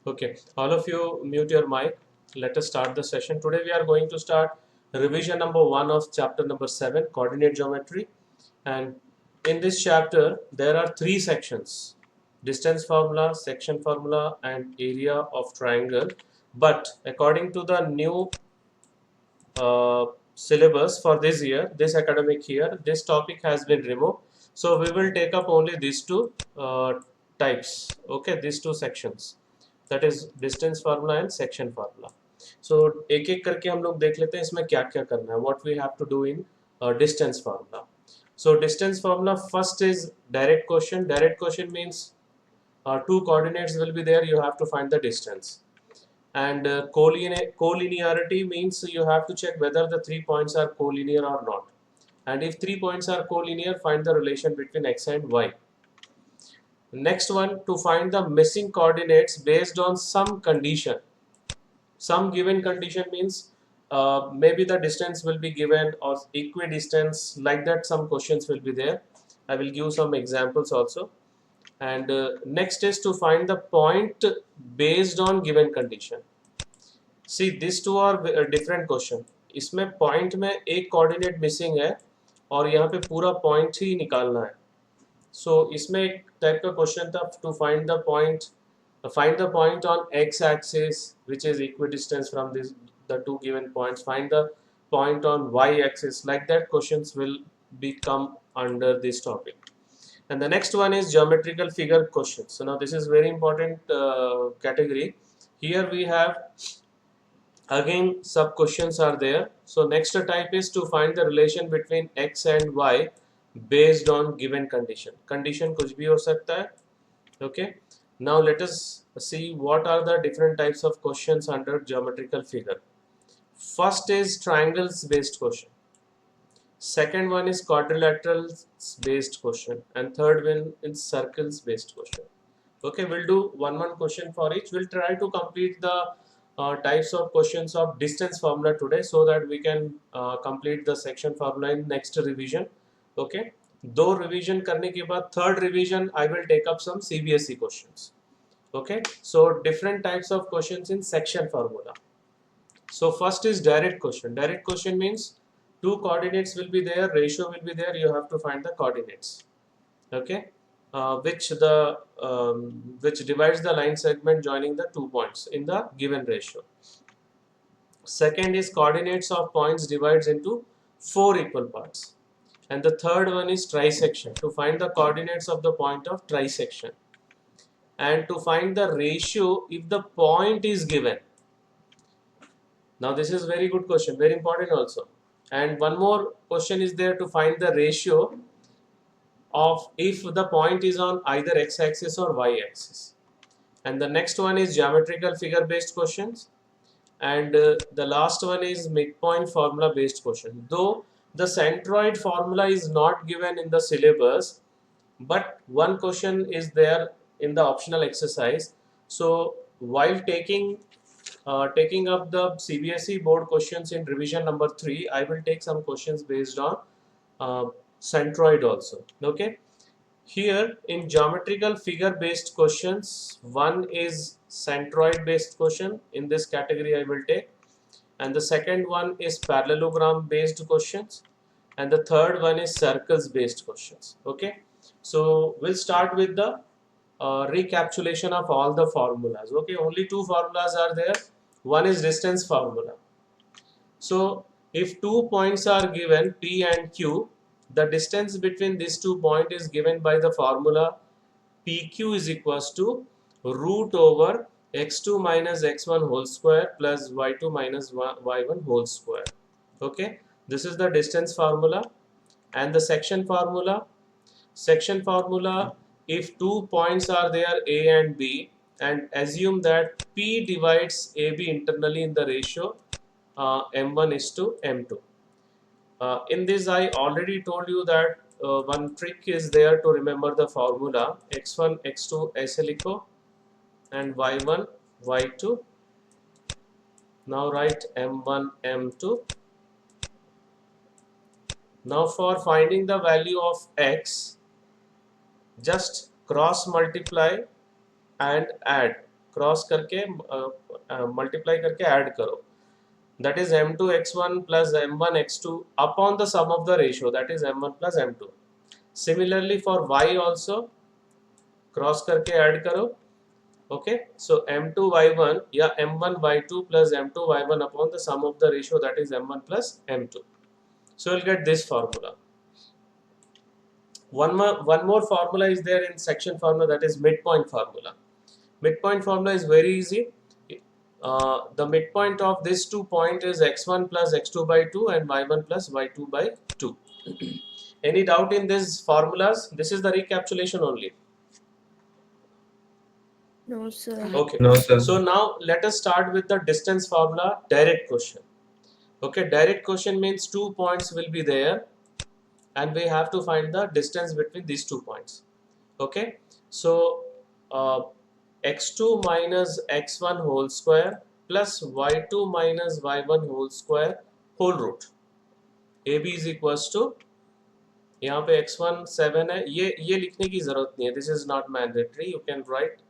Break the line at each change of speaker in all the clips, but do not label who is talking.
Okay, all of you mute your mic. Let us start the session. Today we are going to start revision number 1 of chapter number 7, coordinate geometry. And in this chapter, there are 3 sections: distance formula, section formula, and area of triangle. But according to the new uh, syllabus for this year, this academic year, this topic has been removed. So we will take up only these two types, okay, these two sections, that is distance formula and section formula. So एक एक करके हम लोग देख लेते हैं इसमें क्या क्या करना है. What we have to do in distance formula. So distance formula, first is direct question. Direct question means two coordinates will be there, you have to find the distance. And collinearity means you have to check whether the 3 points are collinear or not. And if 3 points are collinear, find the relation between x and y. Next one, to find the missing coordinates based on some condition. Some given condition means maybe the distance will be given or equidistance, like that some questions will be there. I will give some examples also. And next is to find the point based on given condition. See, these two are different question. इसमें point में एक coordinate missing है और यहाँ पे पूरा point ही निकालना है. So इसमें एक type का question था to find the point on x-axis which is equidistance from the two given points. Find the point on y-axis. Like that questions will become under this topic. And the next one is geometrical figure questions. So now this is very important category. Here we have again sub questions are there. So next type is to find the relation between x and y based on given condition. Condition कुछ भी हो सकता है. Okay. Now let us see what are the different types of questions under geometrical figure. First is triangles based question. Second one is quadrilaterals based question, and third one is circles based question. Okay, we'll do one question for each. We'll try to complete the types of questions of distance formula today, so that we can complete the section formula in next revision. Okay, दो revision करने के बाद third revision I will take up some CBSE questions. Okay, so different types of questions in section formula. So first is direct question. Direct question means two coordinates will be there, ratio will be there, you have to find the coordinates. Okay, which divides the line segment joining the 2 points in the given ratio. Second is coordinates of points divides into 4 equal parts. And the third one is trisection, to find the coordinates of the point of trisection. And to find the ratio if the point is given. Now this is very good question, very important also. And one more question is there, to find the ratio of if the point is on either x-axis or y-axis. And the next one is geometrical figure based questions. And the last one is midpoint formula based question. Though the centroid formula is not given in the syllabus, but one question is there in the optional exercise. So while taking up the CBSE board questions in revision number 3, I will take some questions based on centroid also. Okay, here in geometrical figure based questions, one is centroid based question. In this category I will take, and the second one is parallelogram based questions, and the third one is circles based questions. Okay, so we'll start with the recapitulation of all the formulas. Okay, only two formulas are there. One is distance formula. So if 2 points are given P and Q, the distance between these 2 points is given by the formula PQ is equals to root over x2 minus x1 whole square plus y2 minus y1 whole square. Okay, this is the distance formula. And the section formula, if 2 points are there A and B, and assume that P divides AB internally in the ratio M1 is to M2. In this I already told you that one trick is there to remember the formula. x1 x2 ऐसे लिखो and y1 y2. Now write M1 M2. Now for finding the value of x, just cross multiply and add. Cross करके multiply करके add करो, that is m2 x1 plus m1 x2 upon the sum of the ratio, that is m1 plus m2. Similarly for y also cross करके add करो. Okay, so m2 y1 या m1 y2 plus m2 y1 upon the sum of the ratio, that is m1 plus m2. So you'll get this formula. One more formula is there in section formula, that is midpoint formula. Midpoint formula is very easy. The midpoint of this 2 point is x1 plus x2 by 2 and y1 plus y2 by 2. Any doubt in these formulas? This is the recapitulation only.
No, sir.
Okay.
No, sir.
So now let us start with the distance formula, direct question. Okay, direct question means 2 points will be there and we have to find the distance between these 2 points. Okay, so x2 minus x1 whole square plus y2 minus y1 whole square whole root. AB is equals to, यहाँ पे x1 7 है, ये लिखने की जरूरत नहीं है, this is not mandatory, you can write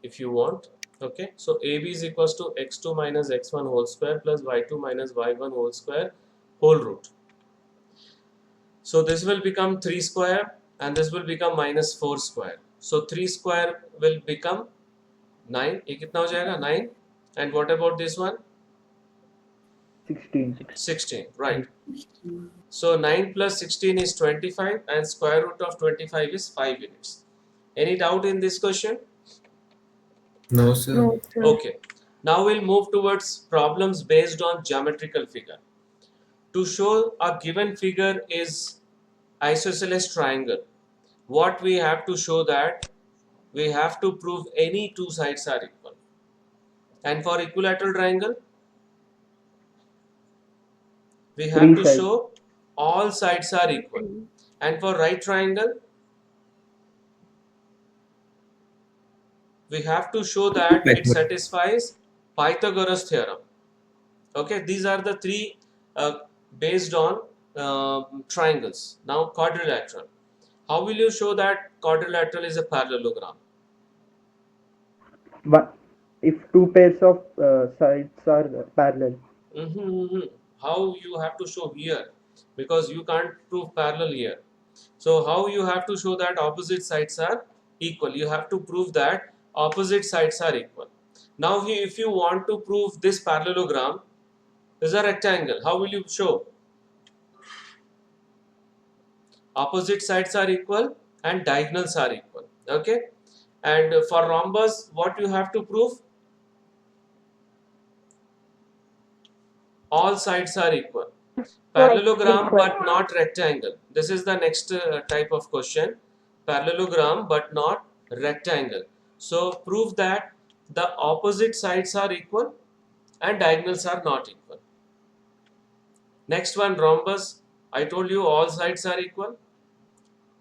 if you want. Okay, so AB is equals to x2 minus x1 whole square plus y2 minus y1 whole square whole root. So this will become 3 square and this will become minus 4 square. So 3 square will become 9. ये कितना हो जाएगा? 9. And what about this one? 16, right. So 9 plus 16 is 25 and square root of 25 is 5 units. Any doubt in this question?
No, sir.
No, sir.
Okay. Now we'll move towards problems based on geometrical figure. To show a given figure is isosceles triangle, what we have to show that we have to prove any two sides are equal. And for equilateral triangle, we have to show all sides are equal. And for right triangle, we have to show that it satisfies Pythagoras theorem. Okay, these are the three based on triangles. Now quadrilateral. How will you show that quadrilateral is a parallelogram?
But if two pairs of sides are parallel.
How you have to show here? Because you can't prove parallel here. So how you have to show that opposite sides are equal? You have to prove that opposite sides are equal. Now if you want to prove this parallelogram is a rectangle, how will you show? Opposite sides are equal and diagonals are equal. Okay, and for rhombus, what you have to prove? All sides are equal. Parallelogram but not rectangle. This is the next type of question. Parallelogram but not rectangle. So prove that the opposite sides are equal and diagonals are not equal. Next one, rhombus. I told you all sides are equal.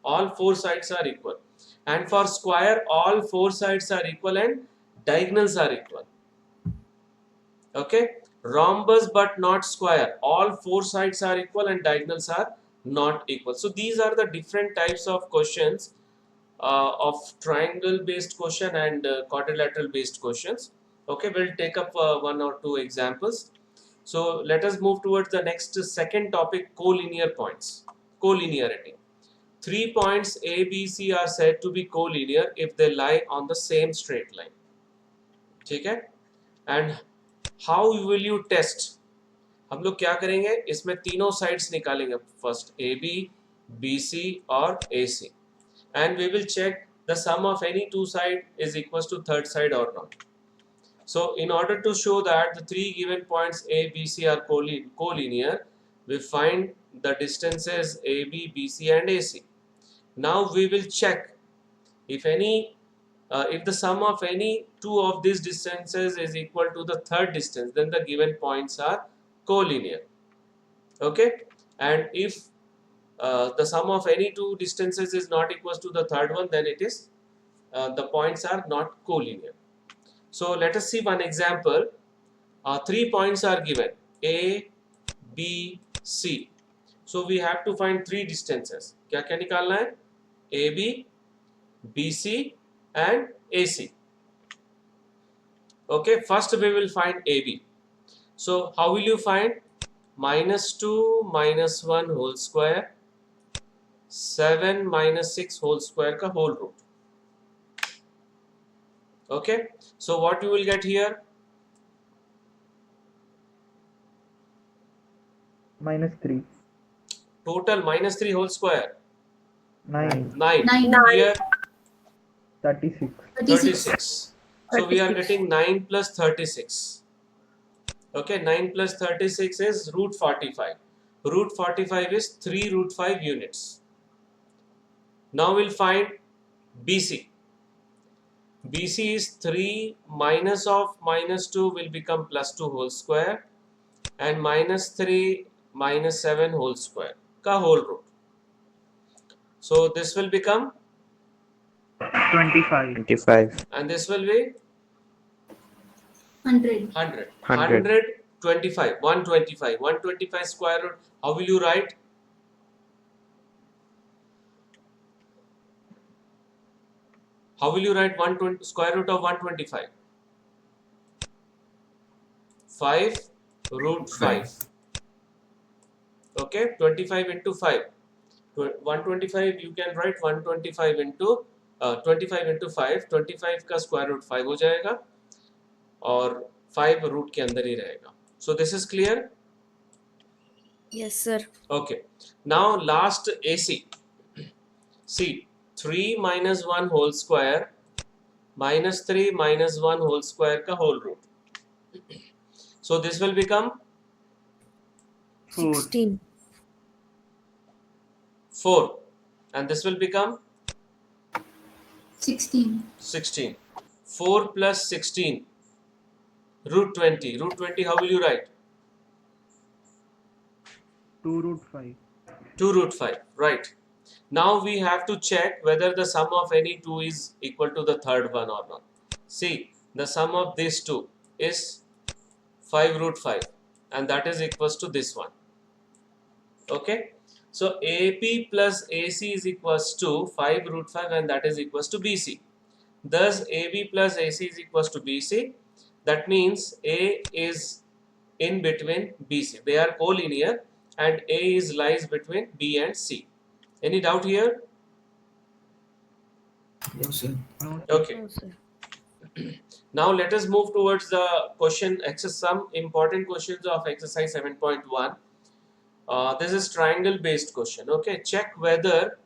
All four sides are equal. And for square, all four sides are equal and diagonals are equal. Okay, rhombus but not square, all four sides are equal and diagonals are not equal. So these are the different types of questions of triangle based question and quadrilateral based questions. Okay, we'll take up one or two examples. So let us move towards the next second topic, collinear points. Collinearity. 3 points A, B, C are said to be collinear if they lie on the same straight line. Okay, and how will you test? हम लोग क्या करेंगे, इसमें तीनों sides निकालेंगे, first A B, B C और A C, and we will check the sum of any two side is equal to third side और not. So in order to show that the three given points A, B, C are collinear, we find the distances A, B, B, C and AC. Now we will check if the sum of any two of these distances is equal to the third distance, then the given points are collinear. Okay, and if the sum of any two distances is not equal to the third one, then it is the points are not collinear. So let us see one example. 3 points are given A, B, C. So we have to find three distances. क्या क्या निकालना है? A, B, B, C and AC. Okay, first we will find AB. So how will you find? Minus 2 minus 1 whole square, 7 minus 6 whole square ka whole root. Okay, so what you will get here?
-3.
Total minus 3 whole square,
9.
9.
9.
Here
36.
36. So we are
36.
getting 9 plus 36. Okay, 9 plus 36 is root 45. Root 45 is 3 root 5 units. Now we'll find BC. BC is 3 minus of minus 2 will become plus 2 whole square, and minus 3 minus 7 whole square ka whole root. So this will become,
25.
25.
and this will be
100.
100.
100.
125. 125. 125 square root. How will you write? How will you write 120 square root of 125? 5 root 5. Okay, 25 into 5. 125 you can write 125 into 25 into 5. 25 का square root 5 हो जाएगा और 5 root के अंदर ही रहेगा. So this is clear?
Yes, sir.
Okay. Now last AC. See, 3 minus 1 whole square minus 3 minus 1 whole square ka whole root. So this will become
4.
16.
4, and this will become
16.
16. 4 plus 16 root 20. Root 20 how will you write?
2 root 5.
2 root 5, right. Now we have to check whether the sum of any two is equal to the third one or not. See, the sum of these two is 5 root 5, and that is equals to this one. Okay, so AP plus AC is equals to 5 root 5, and that is equals to BC. Thus AB plus AC is equals to BC. That means A is in between BC. They are collinear, and A is lies between B and C. Any doubt here?
No, sir.
No, sir.
Okay.
No, sir.
Now let us move towards the question exercise. Some important questions of exercise 7.1. This is triangle based question. Okay, check whether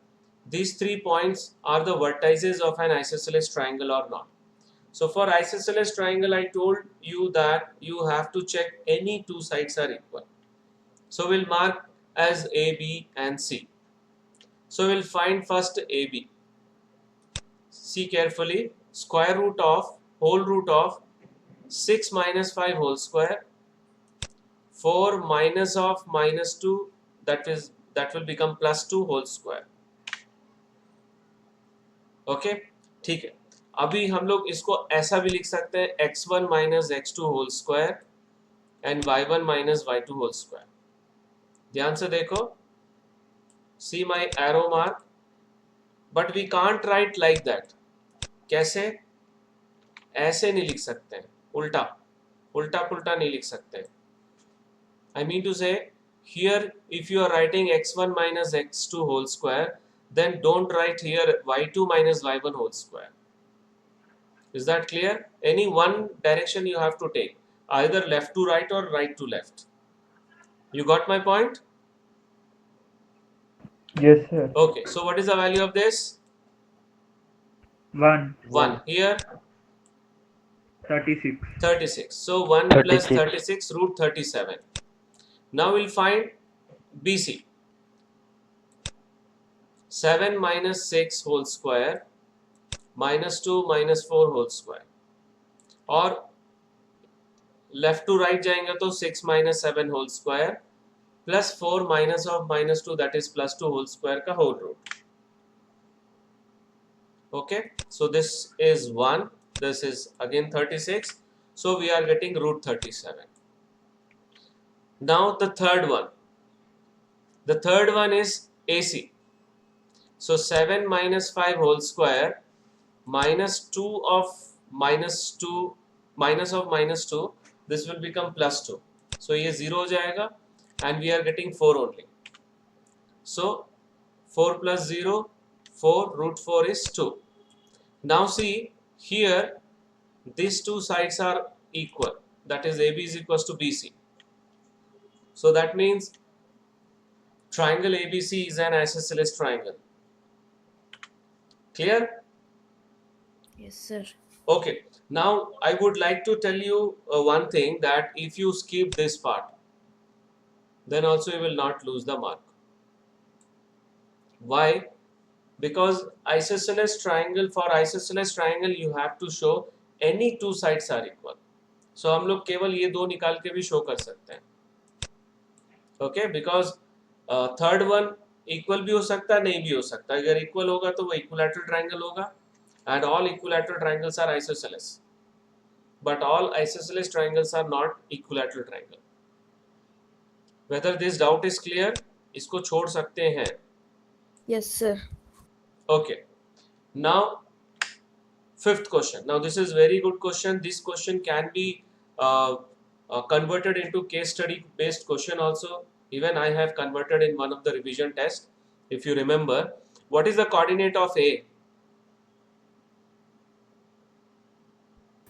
these 3 points are the vertices of an isosceles triangle or not. So for isosceles triangle, I told you that you have to check any two sides are equal. So we'll mark as A, B and C. So we'll find first AB. See carefully, square root of, whole root of 6 minus 5 whole square, 4 minus of minus 2, that will become plus 2 whole square. Okay, ठीक है. अभी हम लोग इसको ऐसा भी लिख सकते हैं x1 minus x2 whole square and y1 minus y2 whole square. ध्यान से देखो, see my arrow mark, but we can't write like that. कैसे? ऐसे नहीं लिख सकते हैं, उल्टा पुल्टा नहीं लिख सकते हैं. I mean to say, here if you are writing x1 minus x2 whole square, then don't write here y2 minus y1 whole square. Is that clear? Any one direction you have to take, either left to right or right to left. You got my point?
Yes, sir.
Okay, so what is the value of this?
1.
1. Here
36.
36. So 1 plus
36.
36 root 37. Now we'll find BC. 7 minus 6 whole square minus 2 minus 4 whole square. और left to right जाएंगे तो 6 minus 7 whole square plus 4 minus of minus 2, that is plus 2 whole square का whole root. Okay, so this is 1, this is again 36, so we are getting root 37. Now the third one is AC. So 7 minus 5 whole square minus 2 of minus 2 minus of minus 2, this will become plus 2. So ये 0 हो जाएगा and we are getting 4 only. So 4 plus 0, 4, root 4 is 2. Now see here, these two sides are equal, that is AB is equals to BC. So that means triangle ABC is an isosceles triangle. Clear?
Yes, sir.
Okay. Now I would like to tell you one thing, that if you skip this part, then also you will not lose the mark. Why? Because isosceles triangle, for isosceles triangle you have to show any two sides are equal. So हम लोग केवल ये दो निकाल के भी show कर सकते हैं. Okay, because third one equal भी हो सकता है, नहीं भी हो सकता. अगर इक्वल होगा तो वो इक्विलैटरल ट्रायंगल होगा, and all equilateral triangles are isosceles, but all isosceles triangles are not equilateral triangle. Whether this doubt is clear? इसको छोड़ सकते हैं.
Yes, sir.
Okay. Now fifth question. Now this is very good question. This question can be converted into case study based question also. Even I have converted in one of the revision tests. If you remember, what is the coordinate of A?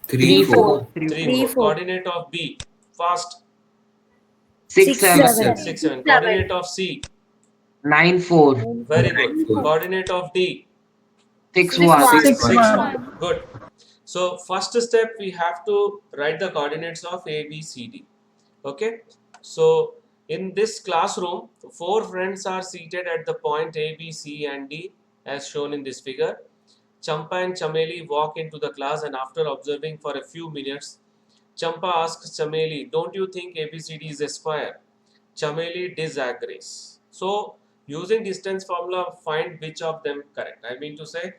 3, 4.
3,
3,
4.
4.
Coordinate of B? Fast.
6, 7.
6, 7. Coordinate of C?
9, 4.
Very good.
9, 4.
Coordinate of D?
6,
6,
1.
6,
6,
1.
1. Good. So first step, we have to write the coordinates of A, B, C, D. Okay. So in this classroom, 4 friends are seated at the point A, B, C and D as shown in this figure. Champa and Chameli walk into the class, and after observing for a few minutes, Champa asks Chameli, "Don't you think ABCD is a square?" Chameli disagrees. So using distance formula, find which of them correct. I mean to say,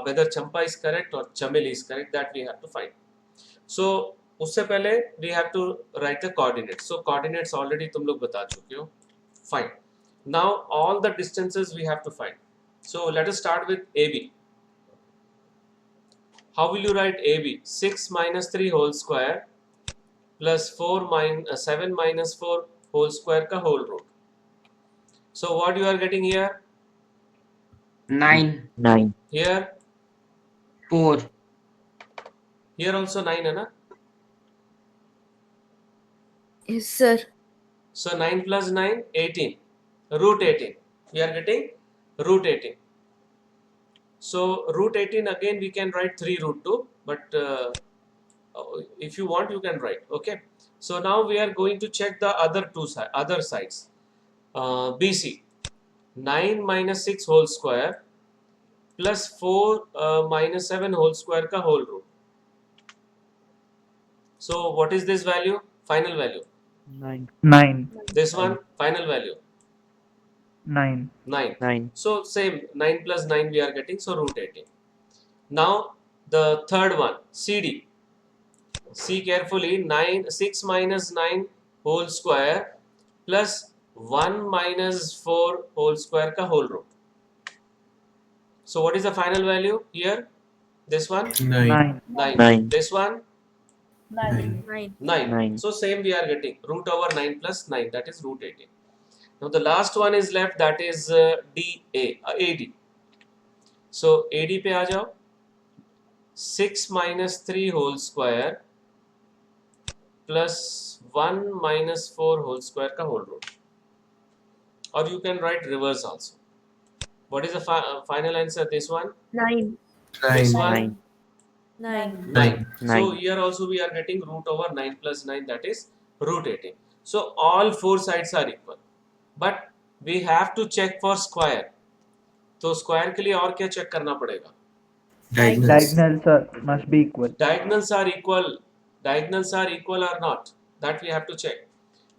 whether Champa is correct or Chameli is correct, that we have to find. So उससे पहले we have to write the coordinates. So coordinates already तुम लोग बता चुके हो. Fine. Now all the distances we have to find. So let us start with AB. How will you write AB? 6 minus 3 whole square plus 7 minus 4 whole square का whole root. So what you are getting here?
9,
9,
Here?
4.
Here also 9 है ना?
Yes, sir.
So 9 plus 9, 18. Root 18. We are getting root 18. So root 18 again we can write 3 root 2, but if you want you can write. Okay. So now we are going to check the other sides. BC. 9 minus 6 whole square plus 4 minus 7 whole square का whole root. So what is this value? Final value.
9,
9,
This one, final value.
9.
9.
9,
So same, 9 plus 9 we are getting, so root 18. Now the third one, CD. See carefully, 6 minus 9 whole square plus 1 minus 4 whole square ka whole root. So what is the final value here? This one?
9,
9.
9.
9.
This one?
9.
9.
9.
9.
So same we are getting, root over 9 plus 9, that is root 18. Now the last one is left, that is AD. So AD पे आ जाओ. 6 minus 3 whole square plus 1 minus 4 whole square का whole root. Or you can write reverse also. What is the final answer? This one?
9.
This
9.
one?
9.
9.
9.
9.
So here also we are getting root over 9 plus 9, that is root 18. So all 4 sides are equal. But we have to check for square. तो square के लिए और क्या check करना पड़ेगा?
Diagonals.
Must be equal.
Diagonals are equal. Diagonals are equal or not? That we have to check.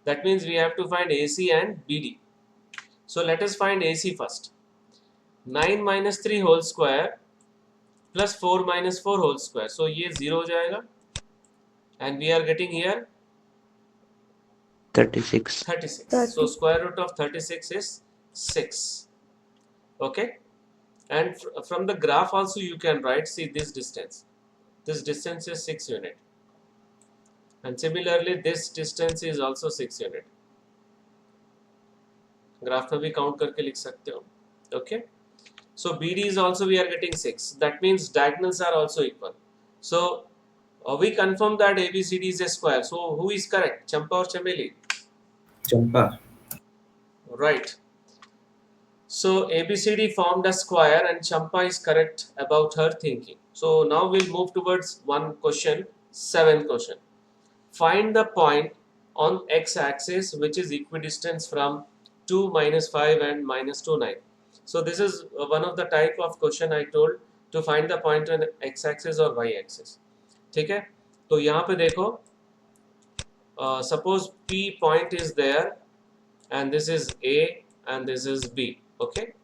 That means we have to find AC and BD. So let us find AC first. 9 minus 3 whole square plus 4 minus 4 whole square. So ये 0 हो जाएगा. And we are getting here
36.
36.
30.
So square root of 36 is 6. Okay. And from the graph also you can write, see this distance. This distance is 6 unit. and similarly this distance is also 6 unit. Graph में भी count करके लिख सकते हो. Okay, so BD is also we are getting 6. That means diagonals are also equal. So we confirm that ABCD is a square. So who is correct, Champa or Chameli?
Champa.
Right. So ABCD formed a square and Champa is correct about her thinking. So now we'll move towards one question, 7th question. Find the point on x-axis which is equidistant from 2, -5 and -2, 9. So this is one of the type of question I told to find the point on x-axis or y-axis. ठीक है, तो यहाँ पे देखो, suppose P point is there and this is A and this is B. Okay,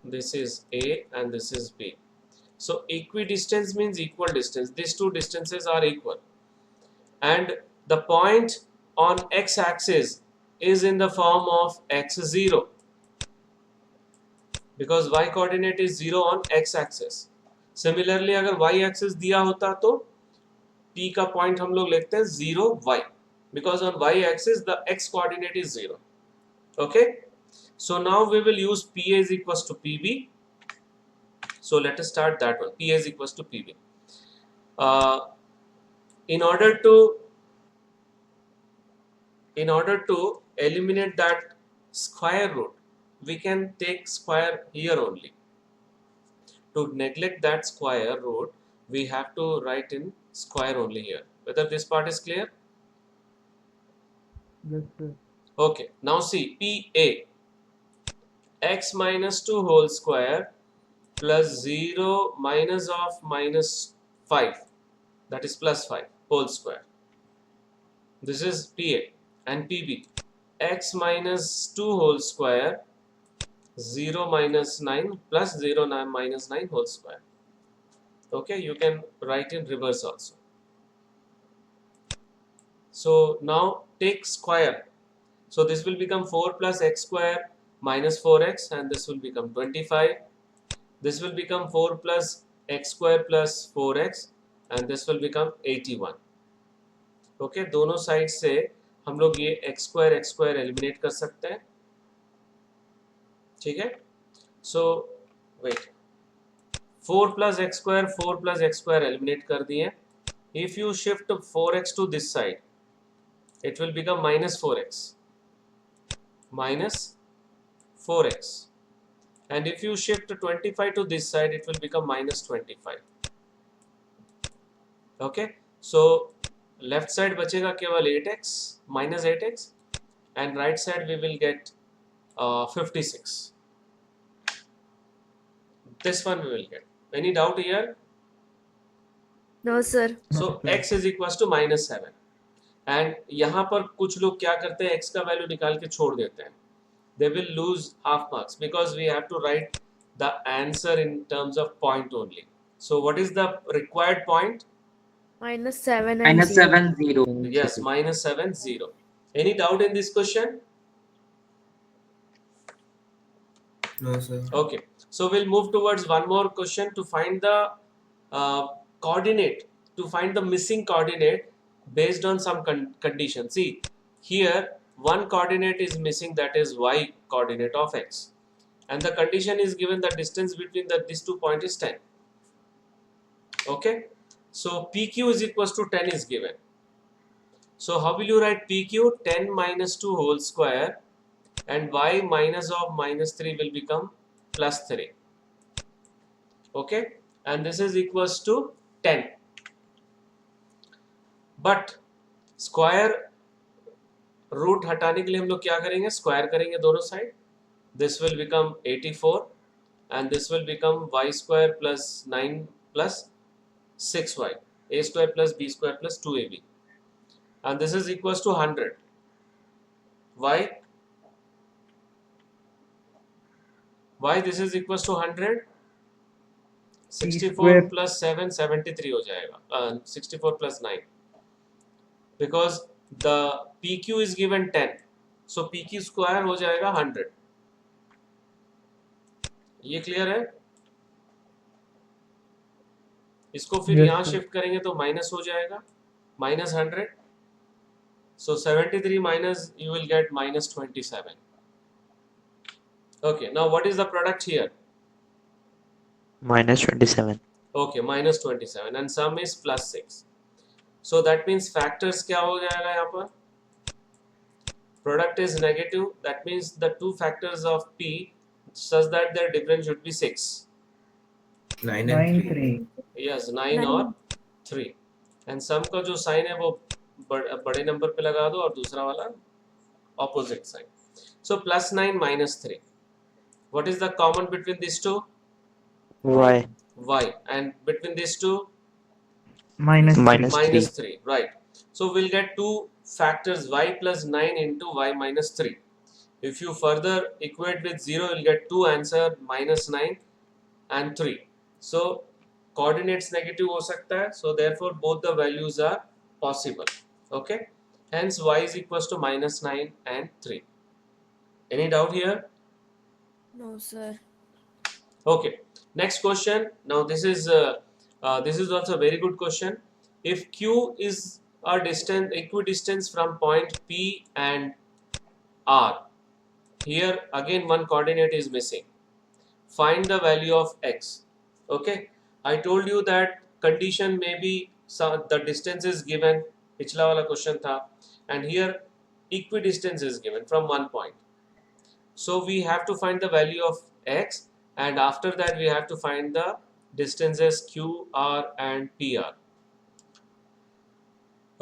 this is A and this is B. So equidistance means equal distance. These two distances are equal, and the point on x-axis is in the form of x0 because y coordinate is 0 on x-axis. Similarly, अगर y-axis दिया होता तो P का point हम लोग लिखते हैं 0 y because on y-axis the x coordinate is 0. Okay, so now we will use PA is equals to PB. So let us start that one. PA is equals to PB. In order to eliminate that square root, we can take square here only. To neglect that square root, we have to write in square only here. Whether this part is clear?
Yes, sir.
Okay, now see PA, x minus 2 whole square plus 0 minus of -5, that is plus 5 whole square. This is PA. And PB, x minus 2 whole square 0 minus 9 plus 0 minus 9 whole square. Okay, you can write in reverse also. So now take square. So this will become 4 plus x square minus 4x and this will become 25. This will become 4 plus x square plus 4x and this will become 81. Okay, दोनों side से हम लोग ये x square eliminate कर सकते हैं. ठीक है, so wait, 4 plus x square eliminate कर दिए. If you shift 4x to this side, it will become minus 4x. And if you shift 25 to this side, it will become minus 25. Okay, so left side बचेगा केवल 8x minus 8x and right side we will get 56. This one we will get. Any doubt here?
No, sir.
So x is equals to -7. And यहाँ पर कुछ लोग क्या करते हैं, x का वैल्यू निकाल के छोड़ देते हैं. They will lose half marks because we have to write the answer in terms of point only. So what is the required point?
-7 and
Minus
0.
7, 0.
Yes, -7, 0. Any doubt in this question?
No, sir.
Okay, so we'll move towards one more question to find the coordinate, to find the missing coordinate based on some condition. See, here one coordinate is missing, that is y coordinate of x, and the condition is given the distance between these 2 points is 10. Okay, so PQ is equals to 10 is given. So how will you write PQ? 10 minus 2 whole square and y minus of -3 will become +3. Okay, and this is equals to 10. But square root हटाने के लिए हम लोग क्या करेंगे, square करेंगे दोनों side. This will become 84 and this will become y square plus 9 plus 6y, a square plus b square plus 2ab, and this is equals to 100. Why this is equals to 100? 64 plus 7 73 हो जाएगा. 64 plus 9 because the PQ is given 10, so PQ square हो जाएगा 100. ये clear है? इसको फिर
Yes,
यहाँ
sir.
Shift करेंगे तो माइनस हो जाएगा. minus 100. So 73 minus, you will get minus 27. Okay, now what is the product here?
minus 27.
Okay, minus 27 and sum is plus 6. So that means factors क्या हो जाएगा यहाँ पर? Product is negative. That means the two factors of P such that their difference should be 6.
9
9
and 3.
3.
Yes, 9 और 3. And sum का जो sign है वो बड़े नंबर पे लगा दो और दूसरा वाला opposite sign. So plus 9 minus 3. What is the common between these two?
Y.
Y. And between these two?
Minus 3.
Minus 3. Right. So we'll get two factors y plus 9 into y minus 3. If you further equate with 0, you'll get two answer minus 9 and 3. So coordinates negative हो सकता है. So therefore both the values are possible. Okay. Hence y is equals to minus 9 and 3. Any doubt here?
No, sir.
Okay. Next question. Now this is also a very good question. If Q is a distance equidistance from point P and R, here again one coordinate is missing. Find the value of x. Okay. I told you that condition may be the distance is given. पिछला वाला question था, and here equidistance is given from one point. So we have to find the value of x, and after that we have to find the distances Q, R and PR.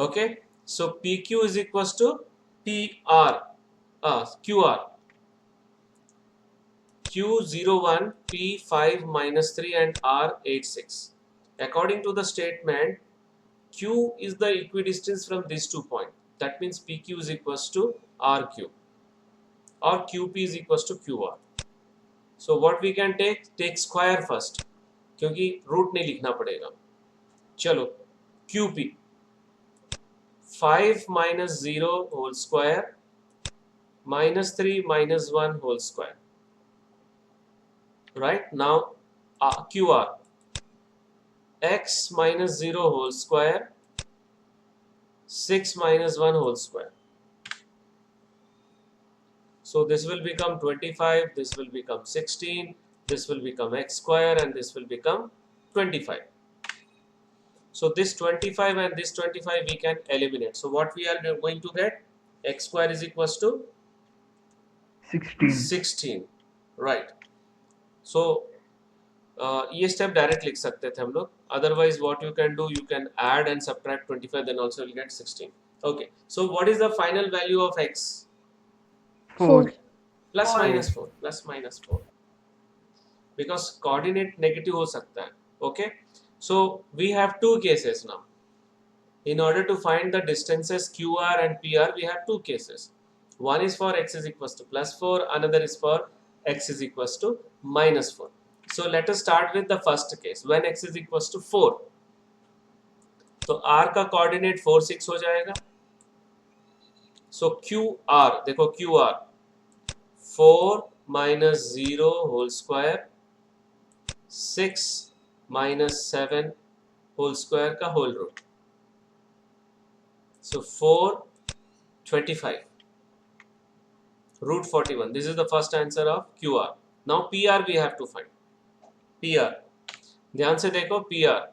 Okay, so PQ is equals to PR, QR. Q01, P5 minus 3 and R86. According to the statement, Q is the equidistance from these 2 points. That means PQ is equals to RQ or QP is equals to QR. So what we can take square first, क्योंकि root नहीं लिखना पड़ेगा. चलो QP 5 minus 0 whole square minus 3 minus 1 whole square. Right, now QR x minus 0 whole square 6 minus 1 whole square. So this will become 25, this will become 16, this will become x square and this will become 25. So this 25 and this 25 we can eliminate. So what we are going to get? X square is equals to 16. Right. So ये step direct लिख सकते थे हम लोग. Otherwise what you can do, you can add and subtract 25, then also you'll get 16. Okay. So what is the final value of x?
4.
Plus minus 4. Plus minus 4. Because coordinate negative हो सकता है. Okay. So we have two cases now. In order to find the distances QR and PR, we have two cases. One is for x is equals to plus 4, another is for x is equals to minus 4. So let us start with the first case, when x is equals to 4. तो r का coordinate 4, 6 हो जाएगा. So QR, देखो QR 4 minus 0 whole square 6 minus 7 whole square का whole root. So 4, 25. Root 41. This is the first answer of QR. Now PR we have to find. PR. ध्यान से देखो PR.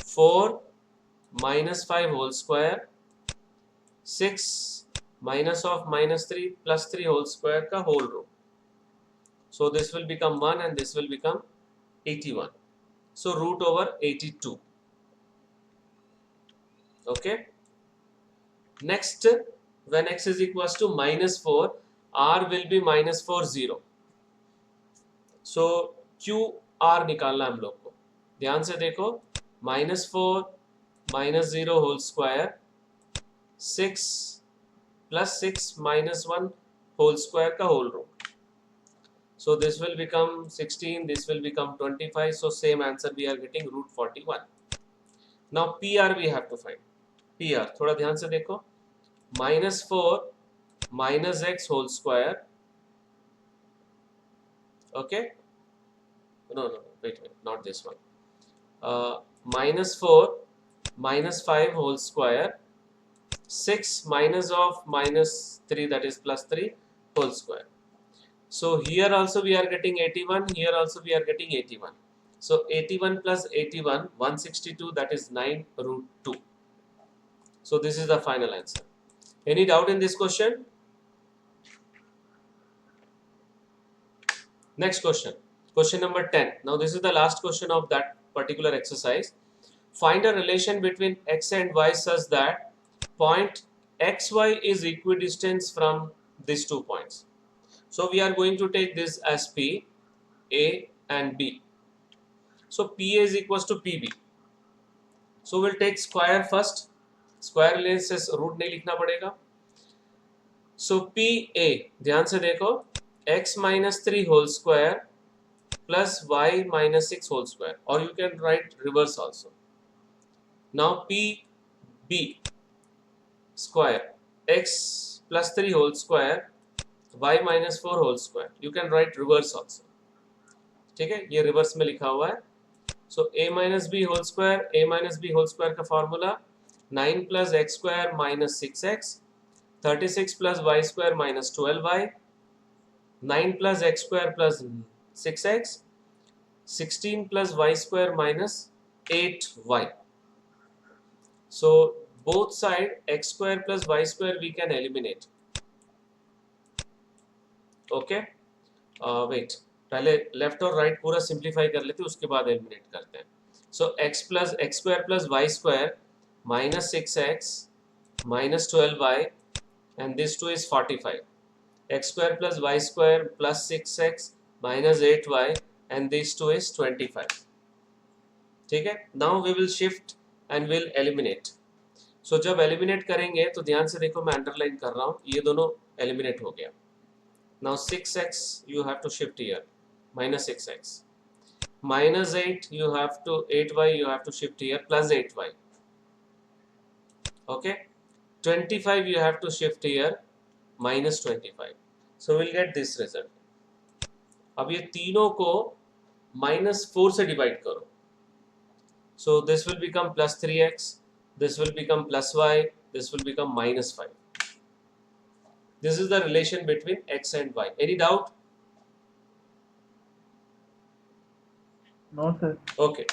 4 minus 5 whole square 6 minus of minus 3 plus 3 whole square का whole root. So this will become 1 and this will become 81. So root over 82. Okay. Next, when x is equals to minus 4, r will be minus 4, 0. So QR निकालना हम लोग को. ध्यान से देखो, minus 4 minus 0 whole square 6 plus 6 minus 1 whole square का whole root. So this will become 16, this will become 25. So same answer we are getting, root 41. Now PR we have to find. PR, थोड़ा ध्यान से देखो, minus 4 minus x whole square. Okay. No, wait, not this one. Minus 4 minus 5 whole square, 6 minus of minus 3, that is plus 3 whole square. So here also we are getting 81, here also we are getting 81. So 81 plus 81, 162, that is 9 root 2. So this is the final answer. Any doubt in this question? Next question. Question number 10. Now this is the last question of that particular exercise. Find a relation between x and y such that point xy is equidistant from these 2 points. So we are going to take this as P, A and B. So PA is equals to PB. So we'll take square first. Square लेने से root नहीं लिखना पड़ेगा. So PA, ध्यान से देखो, x minus 3 whole square plus y minus 6 whole square, or you can write reverse also. Now PB square, x plus 3 whole square, y minus 4 whole square. You can write reverse also. ठीक है, ये reverse में लिखा हुआ है. So a minus b whole square का formula 9 plus x square minus 6x, 36 plus y square minus 12y, 9 plus x square plus 6x, 16 plus y square minus 8y. So both side x square plus y square we can eliminate. Okay, wait, पहले left और right पूरा simplify कर लेते हैं, उसके बाद eliminate करते हैं. सो x plus x square plus y square minus 6x minus 12y, and this 2 is 45. X square plus y square plus 6x minus 8y, and this 2 is 25. ठीक है. Now we will shift and will eliminate. So जब eliminate करेंगे तो ध्यान से देखो, मैं underline कर रहा हूँ, ये दोनों एलिमिनेट हो गया. Now 6x you have to shift here, minus 6x. Minus 8 you have to, 8y you have to shift here, plus 8y. Okay, 25 you have to shift here, minus 25. So we'll get this result. अब ये तीनों को minus 4 से divide करो. So this will become plus 3x, this will become plus y, this will become minus 5. This is the relation between x and y. Any doubt?
No, sir.
Okay.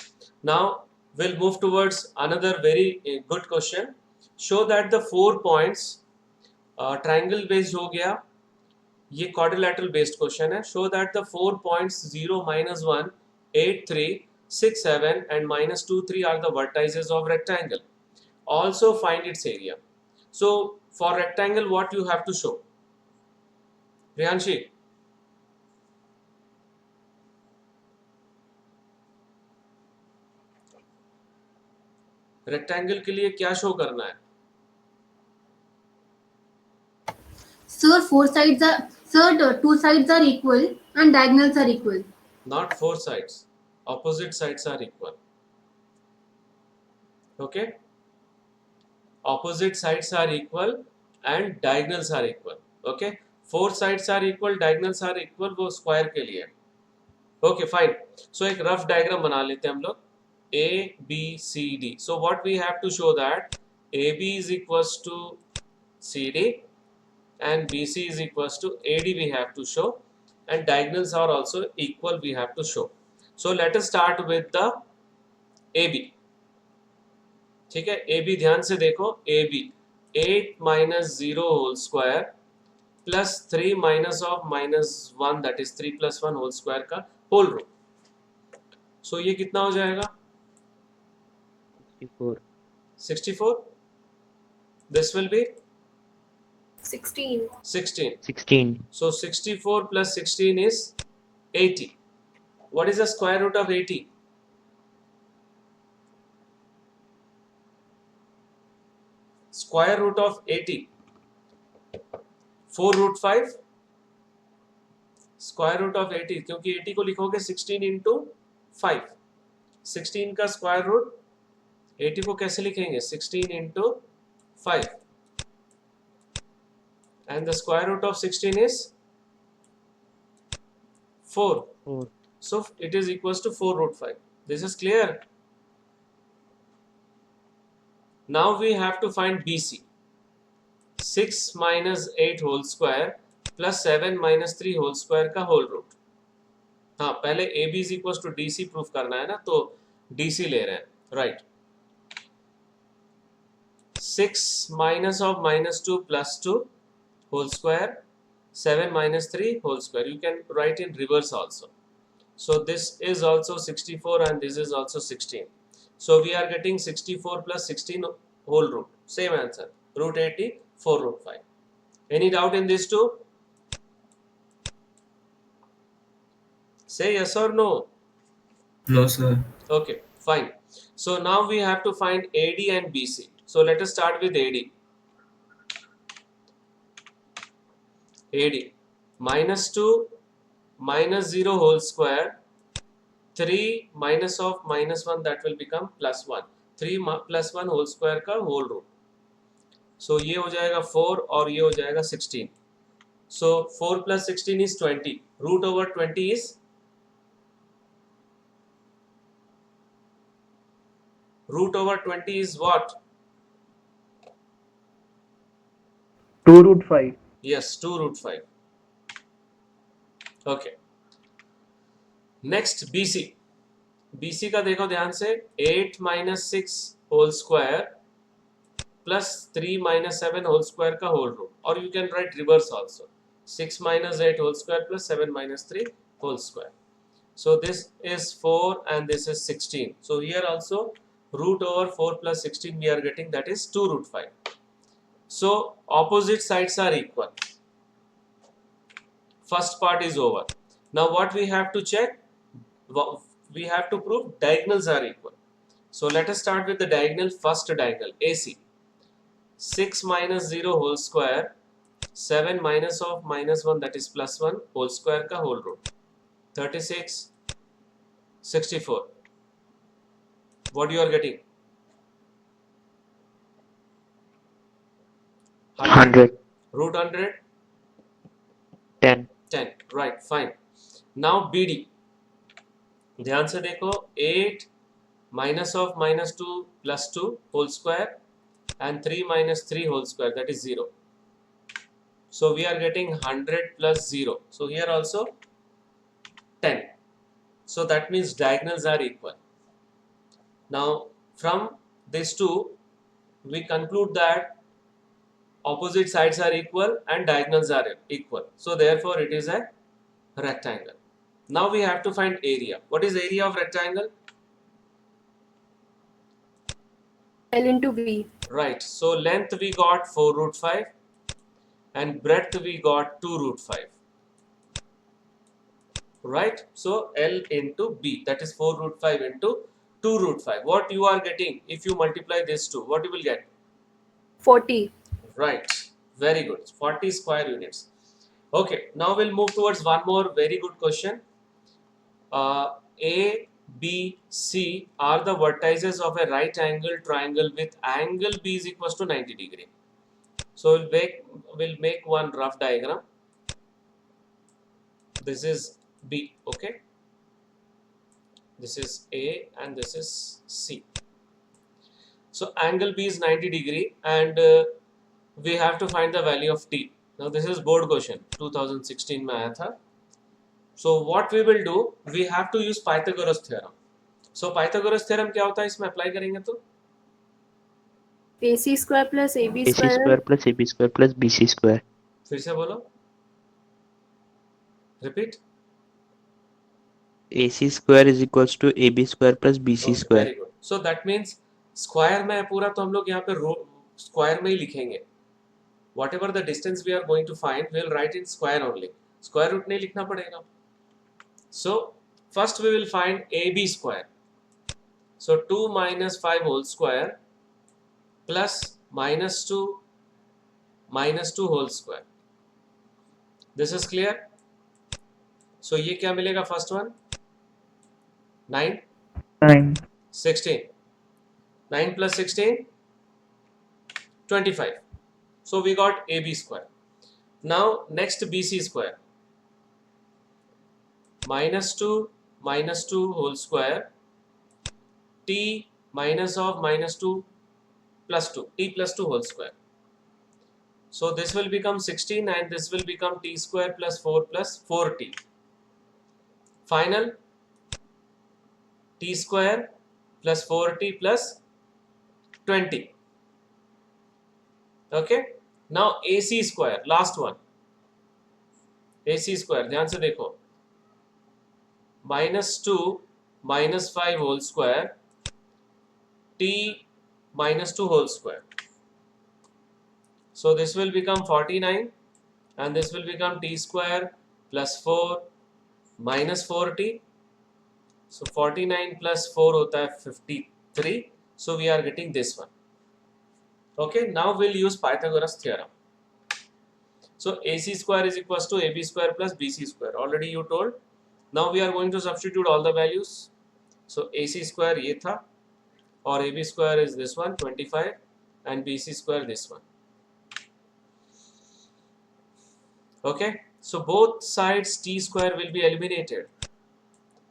Now we'll move towards another very good question. Show that the 4 points, triangle based हो गया, ये quadrilateral based question है. Show that the 4 points 0, minus 1, 8, 3, 6, 7 and minus 2, 3 are the vertices of rectangle. Also find its area. So for rectangle, what you have to show? Priyanshi. Rectangle के लिए क्या show करना है?
Sir, two sides are equal and diagonals are equal.
Not 4 sides. Opposite sides are equal. Okay? Opposite sides are equal and diagonals are equal. Okay? 4 sides are equal, diagonals are equal, वो square के लिए. Okay, fine. So एक rough diagram बना लेते हैं हम लोग. A, B, C, D. So what we have to show that AB is equals to CD and BC is equals to AD we have to show, and diagonals are also equal we have to show. So let us start with the AB. ठीक है, AB ध्यान से देखो, AB 8 minus 0 whole square plus 3 minus of minus 1, that is 3 plus 1 whole square का whole root. So ये कितना हो जाएगा? 64. This will be
16.
16. So 64 plus 16 is 80. What is the square root of 80? Square root of 80. 4 root 5. Square root of 80, क्योंकि 80 को लिखोगे 16 into 5. 16 का square root, 80 को कैसे लिखेंगे? 16 into 5. And the square root of 16 is 4. So it is equals to 4 root 5. This is clear? Now we have to find BC. 6 minus 8 whole square plus 7 minus 3 whole square का whole root. हाँ, पहले AB is equals to DC proof करना है ना, तो DC ले रहे हैं, right? 6 minus of minus 2 plus 2 whole square, 7 minus 3 whole square. You can write in reverse also. So this is also 64 and this is also 16. So we are getting 64 plus 16 whole root. Same answer. Root 80, 4 root 5. Any doubt in these two? Say yes or no.
No, sir.
Okay, fine. So now we have to find AD and BC. So let us start with AD. AD. Minus 2 minus 0 whole square. 3 minus of minus 1, that will become plus 1. 3 plus 1 whole square का whole root. So ये हो जाएगा 4 और ये हो जाएगा 16. So 4 plus 16 is 20. Root over 20 is what?
2 root 5.
Yes, 2 root 5. Okay. Next BC. BC का देखो ध्यान से 8 minus 6 whole square plus 3 minus 7 whole square का whole root. Or you can write reverse also. 6 minus 8 whole square plus 7 minus 3 whole square. So this is 4 and this is 16. So here also root over 4 plus 16 we are getting, that is 2 root 5. So opposite sides are equal. First part is over. Now what we have to check? We have to prove diagonals are equal. So let us start with the diagonal. First diagonal AC. 6 minus 0 whole square, 7 minus of minus 1, that is plus 1 whole square का whole root. 36, 64. What you are getting?
100.
Root 100,
10.
10. Right, fine. Now BD. ध्यान से देखो 8 minus of minus 2 plus 2 whole square and 3 minus 3 whole square, that is 0. So we are getting 100 plus 0. So here also 10. So that means diagonals are equal. Now from these two we conclude that opposite sides are equal and diagonals are equal. So therefore it is a rectangle. Now we have to find area. What is area of rectangle?
L into B.
Right. So length we got 4 root 5 and breadth we got 2 root 5. Right. So L into B, that is 4 root 5 into 2 root 5. What you are getting if you multiply these two? What you will get?
40.
Right. Very good. 40 square units. Okay. Now we'll move towards one more very good question. A, B, C are the vertices of a right angle triangle with angle B is equals to 90 degree. So we'll make one rough diagram. This is B, okay? This is A and this is C. So angle B is 90 degree and we have to find the value of T. Now this is board question 2016 में आया था. So what we will do, we have to use Pythagoras theorem. So Pythagoras theorem क्या होता है इसमें apply करेंगे तो?
AC square plus AB
AC square plus AB square plus BC square.
फिर से बोलो. Repeat.
AC square is equals to AB square plus BC
Okay,
square.
very good. So that means square में है पूरा तो हम लोग यहाँ पे square में ही लिखेंगे. Whatever the distance we are going to find, we will write in square only. Square root नहीं लिखना पड़ेगा. So first we will find AB square. So 2 minus 5 whole square plus minus 2 whole square. This is clear? So ये क्या मिलेगा first one? 9,
9.
16. 9 plus 16, 25. So we got AB square. Now next BC square. Minus 2 whole square. T minus of minus 2 plus 2, t plus 2 whole square. So this will become 16 and this will become t square plus 4 plus 4t. Final t square plus 4t plus 20. Okay. Now AC square, last one. AC square, ध्यान से देखो. -2 -5 whole square t -2 whole square. So this will become 49 and this will become t square plus 4 minus 4t. So 49 plus 4 hota hai 53. So we are getting this one. Okay, now we'll use Pythagoras theorem. So AC square is equals to AB square plus BC square. Already you told. Now we are going to substitute all the values. So AC square ye tha, or AB square is this one 25 and BC square this one. Okay, so both sides t square will be eliminated,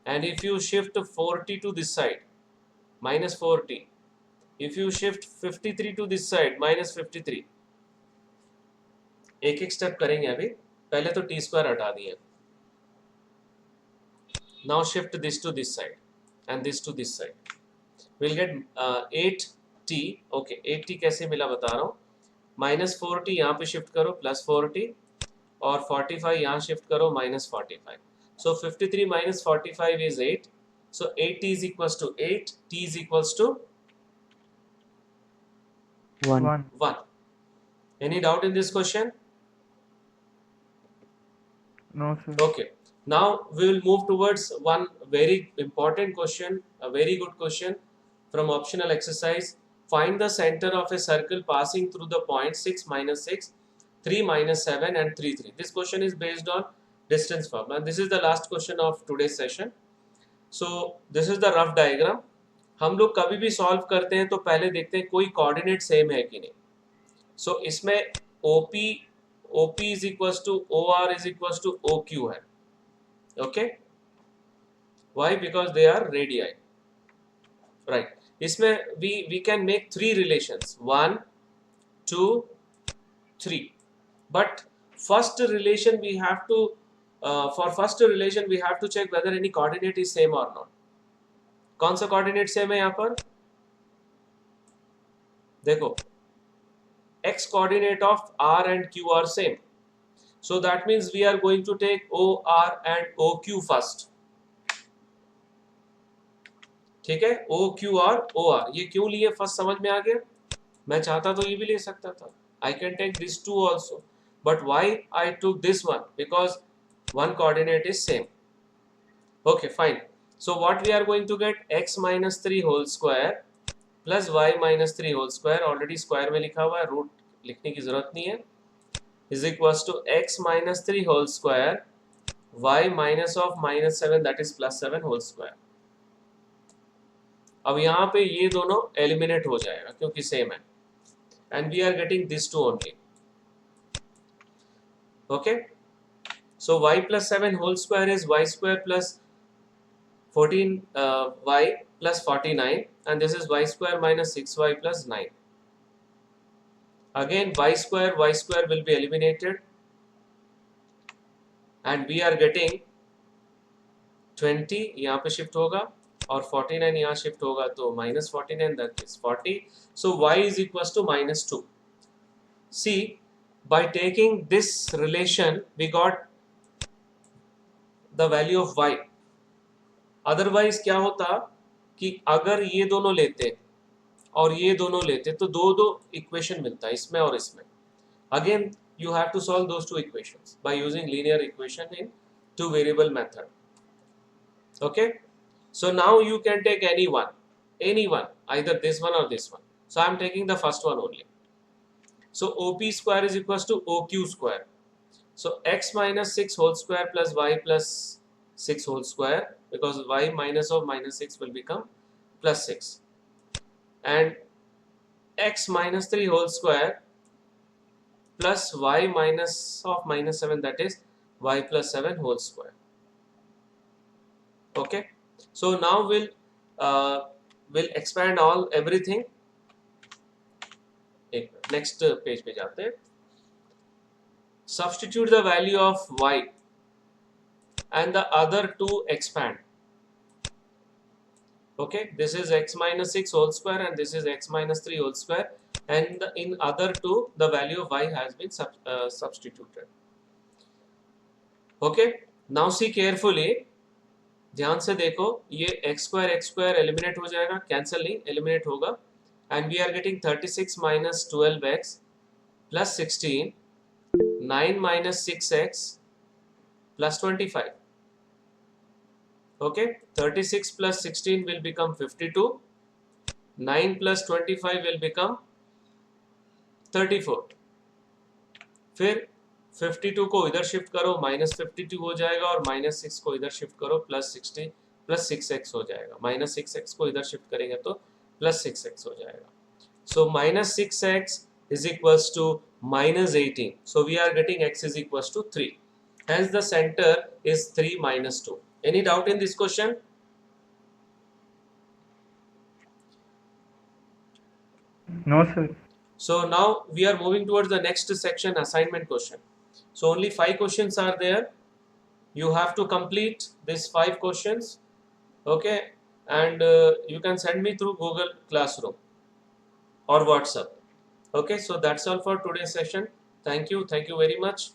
and if you shift 4t to this side, minus 4t, if you shift 53 to this side, minus 53, एक एक step करेंगे अभी. पहले तो t square हटा दिए. Now shift this to this side and this to this side. We'll get 8t. Okay, 8t कैसे मिला बता रहा हूँ. minus 4t यहाँ पे shift करो, plus 4t, और 45 यहाँ shift करो, minus 45. So 53 minus 45 is 8. So 8t is equals to 8. T is equals to
1.
1. Any doubt in this question?
No, sir.
Okay. Now we will move towards one very important question, a very good question from optional exercise. Find the center of a circle passing through the point 6 minus 6, 3 minus 7 and 3 3. This question is based on distance formula, and this is the last question of today's session. So this is the rough diagram. हम लोग कभी भी solve करते हैं तो पहले देखते हैं कोई कोऑर्डिनेट सेम है कि नहीं. सो इसमें OP is equals to OR is equals to OQ है. Okay, why? Because they are radii, right? इसमें we can make 3 relations, 1 2 3, but first relation we have to for first relation we have to check whether any coordinate is same or not. कौन सा coordinate same है यहाँ पर? देखो, x coordinate of r and q are same. So that means we are going to take OR and OQ first. ठीक है, OQ और OR ये क्यों लिए फर्स्ट समझ में आ गया. मैं चाहता तो ये भी ले सकता था. I can take this two also, but why I took this one? Because one coordinate is same. Okay, fine. So what we are going to get, x minus 3 whole square plus y minus 3 whole square, already square में लिखा हुआ है, root लिखने की जरूरत नहीं है, is equals to x minus 3 whole square y minus of minus 7 that is plus 7 whole square. अब यहाँ पे ये दोनों एलिमिनेट हो जाएगा क्योंकि सेम है, and we are getting this two only. Okay, so y plus 7 whole square is y square plus 14 y plus 49, and this is y square minus 6y plus 9. Again y square will be eliminated, and we are getting 20 यहाँ पे shift होगा और 49 यहाँ shift होगा तो minus 49, that is 40. So y is equals to minus 2. See, by taking this relation we got the value of y. Otherwise क्या होता कि अगर ये दोनों लेते और ये दोनों लेते तो दो इक्वेशन मिलता है इसमें और इसमें. Again you have to solve those two equations by using linear equation in two variable method. Okay, so now you can take any one, either this one or this one. So I am taking the first one only. So OP square is equals to OQ square. So x minus 6 whole square plus y plus 6 whole square, because y minus of minus 6 will become plus 6, and x minus 3 whole square plus y minus of minus 7, that is y plus 7 whole square. Okay, so now we'll expand everything. एक next page पे जाते हैं. Substitute the value of y and the other two expand. Okay, this is x minus 6 whole square and this is x minus 3 whole square, and in other two the value of y has been substituted. Okay, now see carefully, ध्यान से देखो, ये x square eliminate हो जाएगा, cancel नहीं, eliminate होगा, and we are getting 36 minus 12x plus 16, 9 minus 6x plus 25. Okay, 36 plus 16 will become 52, 9 plus 25 will become 34. फिर 52 को इधर शिफ्ट करो, माइनस 52 हो जाएगा, और माइनस 6 को इधर शिफ्ट करो, प्लस 60 प्लस 6x हो जाएगा. माइनस 6x को इधर शिफ्ट करेंगे तो प्लस 6x हो जाएगा. So minus 6x is equals to minus 18. So we are getting x is equals to 3. Hence the center is 3 minus 2. Any doubt in this question?
No, sir.
So now we are moving towards the next section, assignment question. So only 5 questions are there. You have to complete these 5 questions. Okay, and you can send me through Google Classroom or WhatsApp. Okay, so that's all for today's session. Thank you very much.